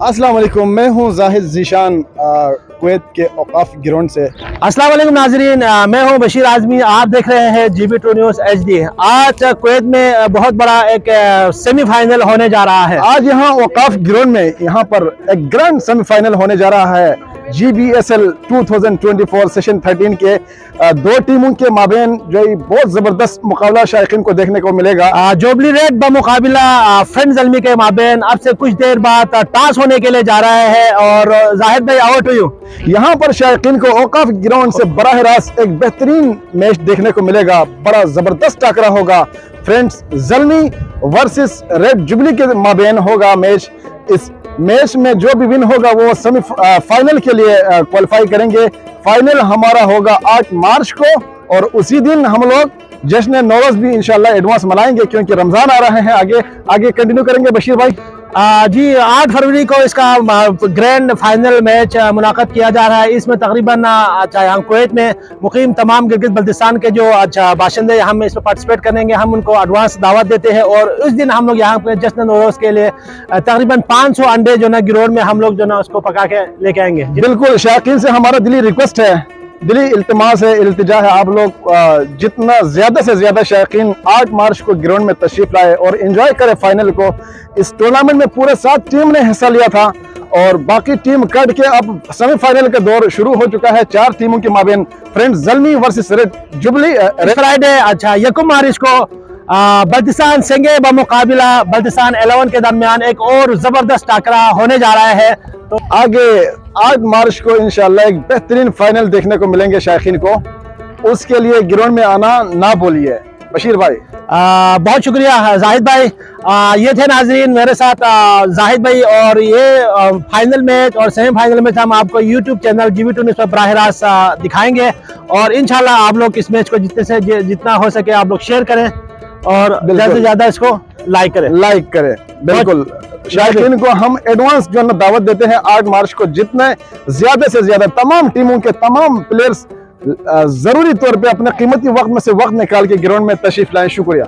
अस्सलाम वालेकुम, मैं हूं जाहिद ज़ीशान कुवैत के औकाफ ग्राउंड से। अस्सलाम वालेकुम नाजरीन, मैं हूं बशीर आजमी। आप देख रहे हैं GB2 न्यूज़ HD। आज कुवैत में बहुत बड़ा एक सेमीफाइनल होने जा रहा है। आज यहां औकाफ ग्राउंड में यहाँ पर एक ग्रैंड सेमीफाइनल होने जा रहा है। GBSL 2024 सेशन 13 के दो टीमों के माबेन जो बहुत ज़बरदस्त मुकाबला शायकीन को देखने को मिलेगा। जोबली रेड बमुकाबिला फ्रेंड जलमी के माबेन अब से कुछ देर बाद टॉस होने के लिए जा रहा है। और जाहिद भाई, ओवर टू यू। यहाँ पर शायकीन को औकाफ ग्राउंड से बराह रास्त एक बेहतरीन मैच देखने को मिलेगा। बड़ा ज़बरदस्त टकरा होगा। फ्रेंड्स जलमी वर्सेस रेड जुबली के माबेन होगा मैच। इस मैच में जो भी विन होगा वो सेमी फाइनल के लिए क्वालिफाई करेंगे। फाइनल हमारा होगा 8 मार्च को और उसी दिन हम लोग जश्न नौरोज़ भी इंशाल्लाह एडवांस मनाएंगे, क्योंकि रमज़ान आ रहे हैं। आगे कंटिन्यू करेंगे बशीर भाई। जी, 8 फरवरी को इसका ग्रैंड फाइनल मैच मुनाक़द किया जा रहा है। इसमें तकरीबन यहाँ कुवैत में मुकीम तमाम गिलगित बल्तिस्तान के जो बाशिंदे हम इसमें पार्टिसिपेट करेंगे, हम उनको एडवांस दावत देते हैं। और उस दिन हम लोग यहाँ पे जश्न नौरोज़ के लिए तकरीबन 500 अंडे जो ना ग्राउंड में हम लोग जो ना उसको पका के लेके आएंगे। बिल्कुल, शायकीन से हमारा दिली रिक्वेस्ट है, दिली इल्तिमास है, इल्तिजा है, आप लोग जितना ज़्यादा से ज़्यादा शायकीन 8 मार्च को ग्राउंड में तशरीफ लाए और एंजॉय करें फाइनल को। इस टूर्नामेंट में पूरे 7 टीम ने हिस्सा लिया था और बाकी टीम कट के अब सेमीफाइनल का दौर शुरू हो चुका है 4 टीमों के माबेन। फ्रेंड्स जलमी वर्सेस रेड जुबली फ्राइडे यकम मार्च को बल्तिस्तान सेंगे बमुकाबिला बल्तिस्तान 11 के दरमियान एक और जबरदस्त टकरा होने जा रहा है। तो आगे 8 मार्च को इंशाल्लाह एक बेहतरीन फाइनल देखने को मिलेंगे शायकीन को। उसके लिए ग्राउंड में आना ना भूलिए। बशीर भाई, बहुत शुक्रिया जाहिद भाई। ये थे नाजरीन मेरे साथ जाहिद भाई। और ये फाइनल मैच और सेमीफाइनल मैच हम आपको YouTube चैनल GB2 न्यूज़ पर बराह रास्त दिखाएंगे। और इंशाल्लाह आप लोग इस मैच को जितना हो सके आप लोग शेयर करें और ज़्यादा से ज़्यादा इसको लाइक करें। बिल्कुल, शायकीन को हम एडवांस जो है ना दावत देते हैं 8 मार्च को। जितने ज़्यादा से ज़्यादा तमाम टीमों के तमाम प्लेयर्स जरूरी तौर पे अपने कीमती वक्त में से वक्त निकाल के ग्राउंड में तशरीफ लाएं। शुक्रिया।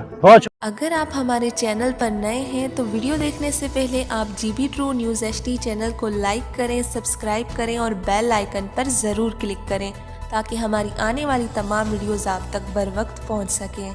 अगर आप हमारे चैनल पर नए हैं तो वीडियो देखने से पहले आप GB2 न्यूज़ HD चैनल को लाइक करें, सब्सक्राइब करें और बेल आइकन पर ज़रूर क्लिक करें ताकि हमारी आने वाली तमाम वीडियोज़ आप तक बर वक्त पहुँच सकें।